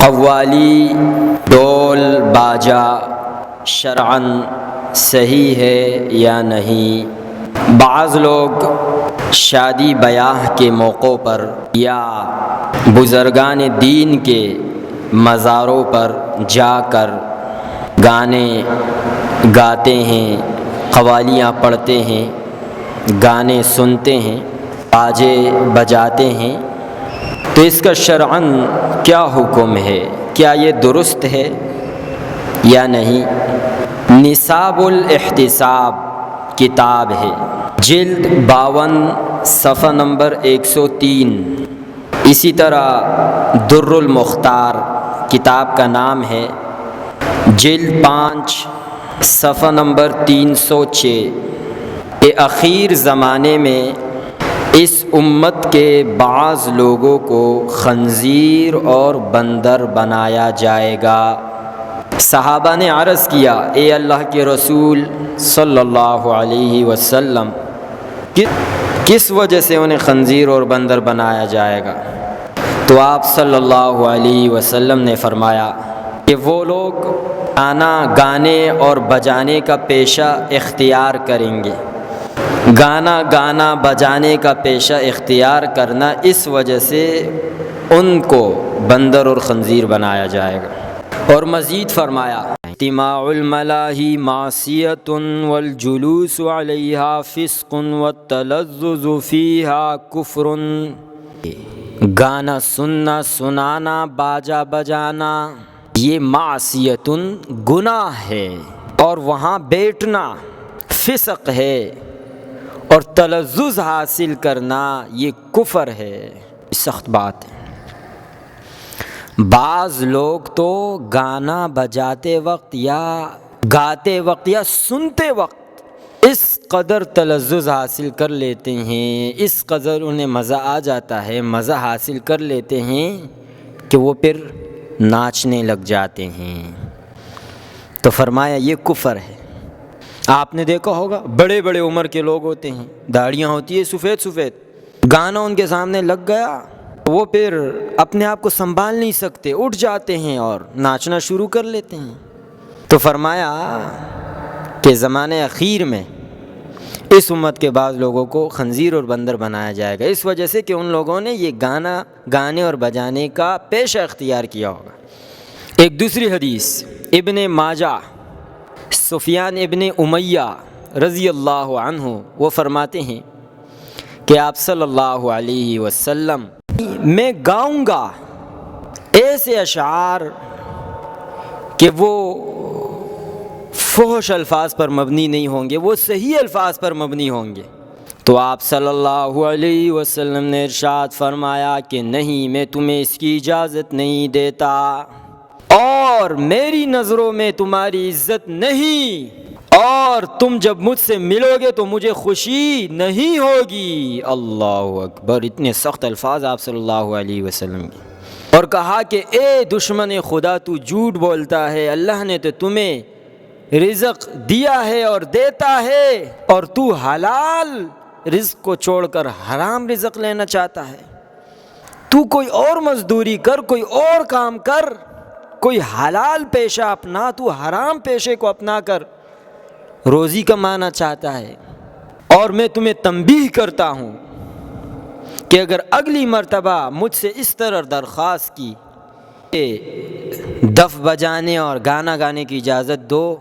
قوالی ڈول باجا شرعاً صحیح ہے یا نہیں؟ بعض لوگ شادی بیاہ کے موقعوں پر یا بزرگان دین کے مزاروں پر جا کر گانے گاتے ہیں، قوالیاں پڑھتے ہیں، گانے سنتے ہیں، باجے بجاتے ہیں، تو اس کا شرعاً کیا حکم ہے؟ کیا یہ درست ہے یا نہیں؟ نصاب الاحتساب کتاب ہے، جلد 52 صفحہ نمبر 103۔ اسی طرح در المختار کتاب کا نام ہے، جلد 5 صفحہ نمبر 306۔ کہ اخیر زمانے میں اس امت کے بعض لوگوں کو خنزیر اور بندر بنایا جائے گا۔ صحابہ نے عرض کیا، اے اللہ کے رسول صلی اللہ علیہ وسلم، کس وجہ سے انہیں خنزیر اور بندر بنایا جائے گا؟ تو آپ صلی اللہ علیہ وسلم نے فرمایا کہ وہ لوگ گانے اور بجانے کا پیشہ اختیار کریں گے۔ گانا بجانے کا پیشہ اختیار کرنا، اس وجہ سے ان کو بندر اور خنزیر بنایا جائے گا۔ اور مزید فرمایا، اجتماع الملاہی معصیۃ والجلوس علیہا فسق والتلذذ فیہا کفر۔ گانا سننا، سنانا، باجا بجانا، یہ معصیت گناہ ہے، اور وہاں بیٹھنا فسق ہے، اور تلذذ حاصل کرنا یہ کفر ہے۔ سخت بات ہے۔ بعض لوگ تو گانا بجاتے وقت یا گاتے وقت یا سنتے وقت اس قدر تلذذ حاصل کر لیتے ہیں، اس قدر انہیں مزہ آ جاتا ہے، مزہ حاصل کر لیتے ہیں کہ وہ پھر ناچنے لگ جاتے ہیں۔ تو فرمایا یہ کفر ہے۔ آپ نے دیکھا ہوگا بڑے بڑے عمر کے لوگ ہوتے ہیں، داڑھیاں ہوتی ہے سفید سفید، گانا ان کے سامنے لگ گیا، وہ پھر اپنے آپ کو سنبھال نہیں سکتے، اٹھ جاتے ہیں اور ناچنا شروع کر لیتے ہیں۔ تو فرمایا کہ زمانے اخیر میں اس امت کے بعض لوگوں کو خنزیر اور بندر بنایا جائے گا، اس وجہ سے کہ ان لوگوں نے یہ گانے اور بجانے کا پیشہ اختیار کیا ہوگا۔ ایک دوسری حدیث ابن ماجہ، سفیان ابن امیہ رضی اللہ عنہ وہ فرماتے ہیں کہ آپ صلی اللہ علیہ وسلم، میں گاؤں گا ایسے اشعار کہ وہ فحش الفاظ پر مبنی نہیں ہوں گے، وہ صحیح الفاظ پر مبنی ہوں گے۔ تو آپ صلی اللہ علیہ وسلم نے ارشاد فرمایا کہ نہیں، میں تمہیں اس کی اجازت نہیں دیتا، اور میری نظروں میں تمہاری عزت نہیں، اور تم جب مجھ سے ملو گے تو مجھے خوشی نہیں ہوگی۔ اللہ اکبر! اتنے سخت الفاظ آپ صلی اللہ علیہ وسلم کے۔ اور کہا کہ اے دشمن خدا، تو جھوٹ بولتا ہے، اللہ نے تو تمہیں رزق دیا ہے اور دیتا ہے، اور تو حلال رزق کو چھوڑ کر حرام رزق لینا چاہتا ہے۔ تو کوئی اور مزدوری کر، کوئی اور کام کر، کوئی حلال پیشہ اپنا، تو حرام پیشے کو اپنا کر روزی کمانا چاہتا ہے۔ اور میں تمہیں تنبیہ کرتا ہوں کہ اگر اگلی مرتبہ مجھ سے اس طرح درخواست کی کہ دف بجانے اور گانا گانے کی اجازت دو،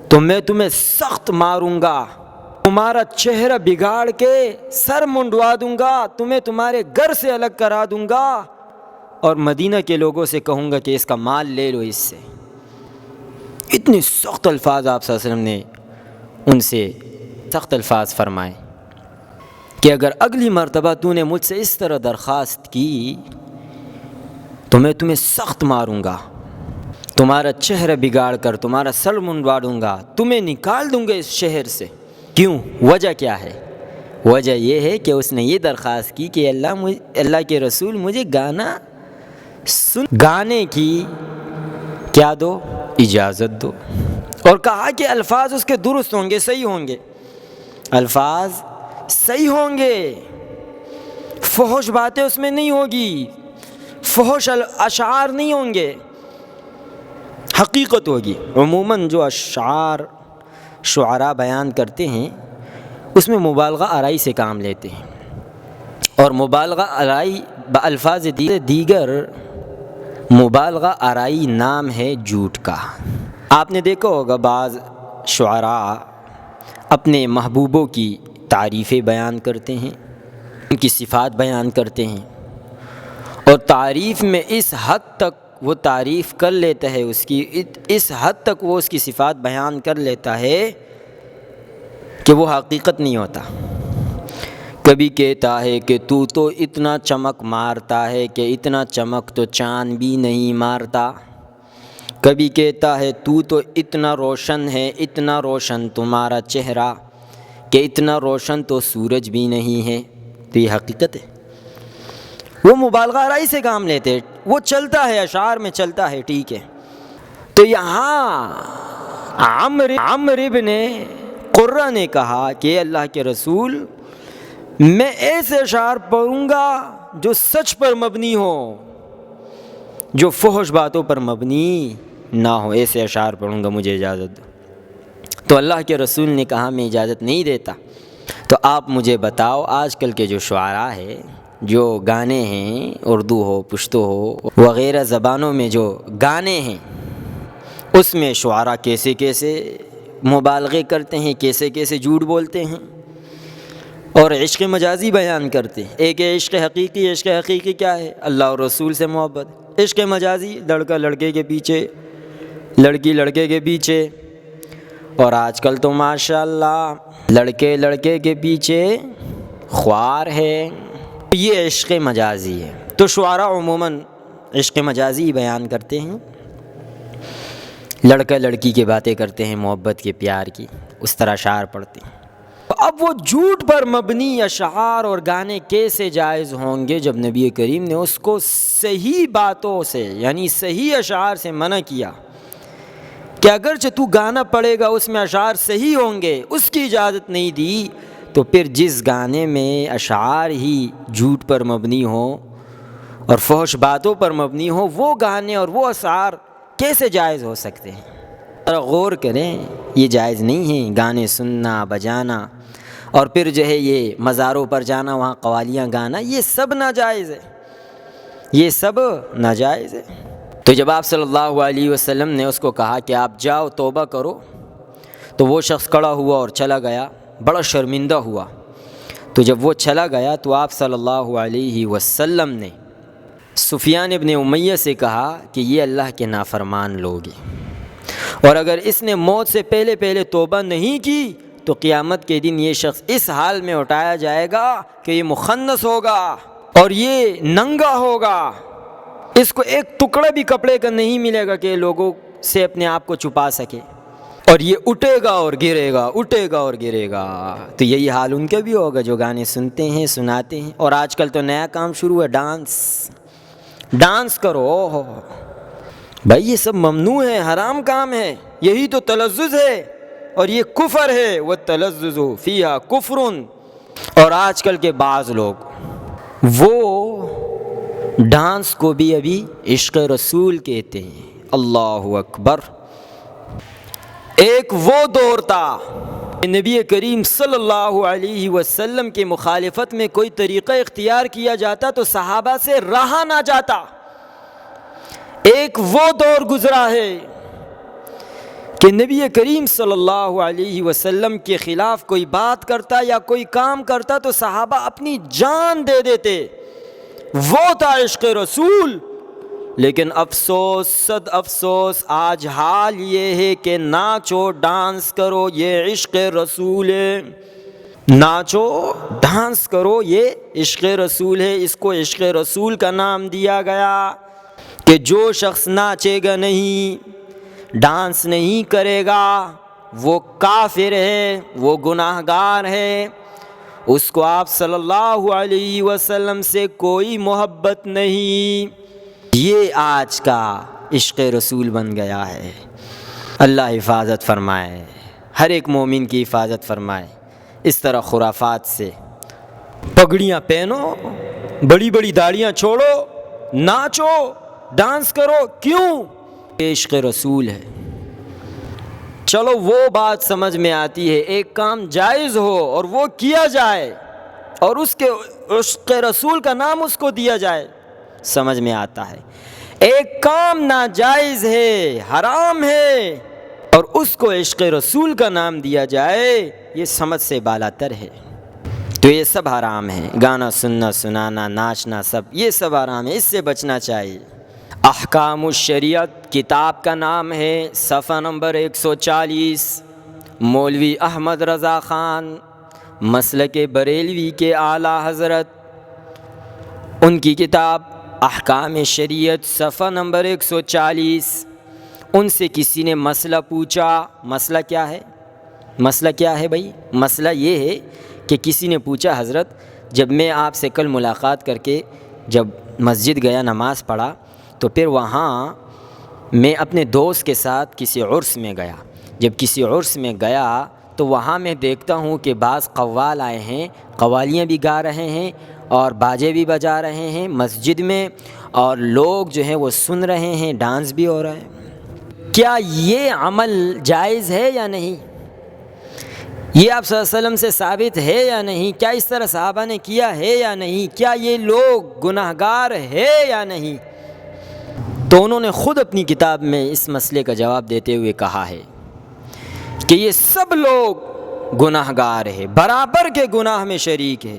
تو میں تمہیں سخت ماروں گا، تمہارا چہرہ بگاڑ کے سر منڈوا دوں گا، تمہیں تمہارے گھر سے الگ کرا دوں گا، اور مدینہ کے لوگوں سے کہوں گا کہ اس کا مال لے لو اس سے۔ اتنے سخت الفاظ آپ صلی اللہ علیہ وسلم نے ان سے سخت الفاظ فرمائے کہ اگر اگلی مرتبہ تو نے مجھ سے اس طرح درخواست کی تو میں تمہیں سخت ماروں گا، تمہارا چہرہ بگاڑ کر تمہارا سر منڈوا دوں گا، تمہیں نکال دوں گا اس شہر سے۔ کیوں؟ وجہ کیا ہے؟ وجہ یہ ہے کہ اس نے یہ درخواست کی کہ اللہ کے رسول، مجھے گانے کی کیا دو؟ اجازت دو۔ اور کہا کہ الفاظ اس کے درست ہوں گے، صحیح ہوں گے، الفاظ صحیح ہوں گے، فحش باتیں اس میں نہیں ہوگی، فحش اشعار نہیں ہوں گے، حقیقت ہوگی۔ عموماً جو اشعار شعراء بیان کرتے ہیں اس میں مبالغہ آرائی سے کام لیتے ہیں، اور مبالغہ آرائی بالفاظ دیگر مبالغہ آرائی نام ہے جھوٹ کا۔ آپ نے دیکھا ہوگا بعض شعراء اپنے محبوبوں کی تعریفیں بیان کرتے ہیں، ان کی صفات بیان کرتے ہیں، اور تعریف میں اس حد تک وہ تعریف کر لیتا ہے، اس حد تک وہ اس کی صفات بیان کر لیتا ہے کہ وہ حقیقت نہیں ہوتا۔ کبھی کہتا ہے کہ تو اتنا چمک مارتا ہے کہ اتنا چمک تو چاند بھی نہیں مارتا، کبھی کہتا ہے تو اتنا روشن ہے، اتنا روشن تمہارا چہرہ کہ اتنا روشن تو سورج بھی نہیں ہے۔ تو یہ حقیقت ہے، وہ مبالغہ آرائی سے کام لیتے، وہ چلتا ہے، اشعار میں چلتا ہے، ٹھیک ہے۔ تو یہاں عمرو بن قرہ نے کہا کہ اللہ کے رسول، میں ایسے اشعار پڑھوں گا جو سچ پر مبنی ہو، جو فحش باتوں پر مبنی نہ ہو، ایسے اشعار پڑھوں گا، مجھے اجازت دو۔ تو اللہ کے رسول نے کہا میں اجازت نہیں دیتا۔ تو آپ مجھے بتاؤ، آج کل کے جو شعراء ہیں، جو گانے ہیں، اردو ہو، پشتو ہو، وغیرہ زبانوں میں جو گانے ہیں، اس میں شعراء کیسے کیسے مبالغے کرتے ہیں، کیسے کیسے جھوٹ بولتے ہیں اور عشق مجازی بیان کرتے ہیں۔ ایک ہے عشق حقیقی۔ عشق حقیقی کیا ہے؟ اللہ اور رسول سے محبت۔ عشق مجازی لڑکا لڑکے کے پیچھے، لڑکی لڑکے کے پیچھے، اور آج کل تو ماشاءاللہ لڑکے لڑکے کے پیچھے خوار ہے، یہ عشق مجازی ہے۔ تو شعراء عموماً عشق مجازی بیان کرتے ہیں، لڑکا لڑکی کی باتیں کرتے ہیں، محبت کے، پیار کی، اس طرح اشعار پڑھتے ہیں۔ اب وہ جھوٹ پر مبنی اشعار اور گانے کیسے جائز ہوں گے جب نبی کریم نے اس کو صحیح باتوں سے، یعنی صحیح اشعار سے منع کیا کہ اگرچہ تو گانا پڑے گا اس میں اشعار صحیح ہوں گے، اس کی اجازت نہیں دی، تو پھر جس گانے میں اشعار ہی جھوٹ پر مبنی ہوں اور فحش باتوں پر مبنی ہوں، وہ گانے اور وہ اشعار کیسے جائز ہو سکتے ہیں؟ ذرا غور کریں، یہ جائز نہیں ہے گانے سننا، بجانا، اور پھر جو ہے یہ مزاروں پر جانا، وہاں قوالیاں گانا، یہ سب ناجائز ہے، یہ سب ناجائز ہے۔ تو جب آپ صلی اللہ علیہ وسلم نے اس کو کہا کہ آپ جاؤ توبہ کرو، تو وہ شخص کھڑا ہوا اور چلا گیا، بڑا شرمندہ ہوا۔ تو جب وہ چلا گیا تو آپ صلی اللہ علیہ وسلم نے سفیان ابن امیہ سے کہا کہ یہ اللہ کے نافرمان لوگ ہیں، اور اگر اس نے موت سے پہلے توبہ نہیں کی تو قیامت کے دن یہ شخص اس حال میں اٹھایا جائے گا کہ یہ مخنث ہوگا اور یہ ننگا ہوگا، اس کو ایک ٹکڑا بھی کپڑے کا نہیں ملے گا کہ لوگوں سے اپنے آپ کو چھپا سکے، اور یہ اٹھے گا اور گرے گا، اٹھے گا اور گرے گا۔ تو یہی حال ان کا بھی ہوگا جو گانے سنتے ہیں، سناتے ہیں۔ اور آج کل تو نیا کام شروع ہے، ڈانس کرو۔ بھائی یہ سب ممنوع ہے، حرام کام ہے، یہی تو تلذذ ہے، اور یہ کفر ہے، والتلذذ فیہا کفر۔ اور آج کل کے بعض لوگ وہ ڈانس کو بھی ابھی عشق رسول کہتے ہیں۔ اللہ اکبر۔ ایک وہ دور تھا کہ نبی کریم صلی اللہ علیہ وسلم کی مخالفت میں کوئی طریقہ اختیار کیا جاتا تو صحابہ سے رہا نہ جاتا۔ ایک وہ دور گزرا ہے کہ نبی کریم صلی اللہ علیہ وسلم کے خلاف کوئی بات کرتا یا کوئی کام کرتا تو صحابہ اپنی جان دے دیتے، وہ تھا عشق رسول۔ لیکن افسوس، صد افسوس، آج حال یہ ہے کہ ناچو ڈانس کرو یہ عشق رسول ہے، ناچو ڈانس کرو یہ عشق رسول ہے۔ اس کو عشق رسول کا نام دیا گیا کہ جو شخص ناچے گا نہیں، ڈانس نہیں کرے گا، وہ کافر ہے، وہ گناہ گار ہے، اس کو آپ صلی اللہ علیہ وسلم سے کوئی محبت نہیں۔ یہ آج کا عشق رسول بن گیا ہے۔ اللہ حفاظت فرمائے، ہر ایک مومن کی حفاظت فرمائے اس طرح خرافات سے۔ پگڑیاں پہنو، بڑی بڑی داڑیاں چھوڑو، ناچو ڈانس کرو، کیوں؟ عشق رسول ہے۔ چلو وہ بات سمجھ میں آتی ہے، ایک کام جائز ہو اور وہ کیا جائے اور اس کے عشق رسول کا نام اس کو دیا جائے، سمجھ میں آتا ہے۔ ایک کام ناجائز ہے، حرام ہے، اور اس کو عشق رسول کا نام دیا جائے، یہ سمجھ سے بالاتر ہے۔ تو یہ سب حرام ہے، گانا سننا، سنانا، ناچنا، سب یہ سب حرام ہے، اس سے بچنا چاہیے۔ احکام الشریعت کتاب کا نام ہے، صفحہ نمبر 140، مولوی احمد رضا خان مسلک بریلوی کے اعلیٰ حضرت، ان کی کتاب احکام شریعت صفحہ نمبر 140۔ ان سے کسی نے مسئلہ پوچھا، مسئلہ کیا ہے؟ مسئلہ کیا ہے بھائی؟ مسئلہ یہ ہے کہ کسی نے پوچھا حضرت جب میں آپ سے کل ملاقات کر کے جب مسجد گیا نماز پڑھا تو پھر وہاں میں اپنے دوست کے ساتھ کسی عرس میں گیا، جب کسی عرس میں گیا تو وہاں میں دیکھتا ہوں کہ بعض قوال آئے ہیں، قوالیاں بھی گا رہے ہیں اور باجے بھی بجا رہے ہیں مسجد میں، اور لوگ جو ہیں وہ سن رہے ہیں، ڈانس بھی ہو رہا ہے۔ کیا یہ عمل جائز ہے یا نہیں؟ یہ آپ صلی اللہ علیہ وسلم سے ثابت ہے یا نہیں؟ کیا اس طرح صحابہ نے کیا ہے یا نہیں؟ کیا یہ لوگ گناہ گار ہے یا نہیں؟ تو انہوں نے خود اپنی کتاب میں اس مسئلے کا جواب دیتے ہوئے کہا ہے کہ یہ سب لوگ گناہ گار ہے، برابر کے گناہ میں شریک ہے،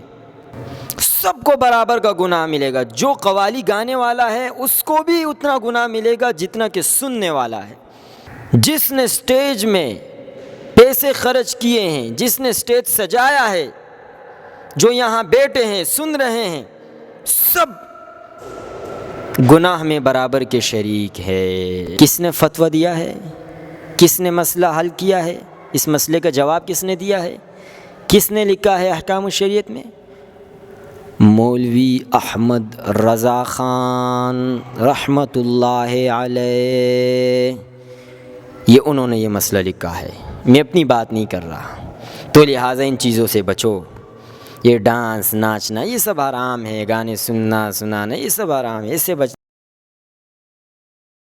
سب کو برابر کا گناہ ملے گا۔ جو قوالی گانے والا ہے اس کو بھی اتنا گناہ ملے گا جتنا کہ سننے والا ہے۔ جس نے سٹیج میں پیسے خرچ کیے ہیں، جس نے سٹیج سجایا ہے، جو یہاں بیٹھے ہیں سن رہے ہیں، سب گناہ میں برابر کے شریک ہے۔ کس نے فتویٰ دیا ہے؟ کس نے مسئلہ حل کیا ہے؟ اس مسئلے کا جواب کس نے دیا ہے؟ کس نے لکھا ہے احکام الشریعت میں؟ مولوی احمد رضا خان رحمۃ اللہ علیہ، یہ انہوں نے یہ مسئلہ لکھا ہے، میں اپنی بات نہیں کر رہا۔ تو لہٰذا ان چیزوں سے بچو، یہ ڈانس ناچنا یہ سب حرام ہے، گانے سننا سنانا یہ سب حرام ہے، اس سے بچ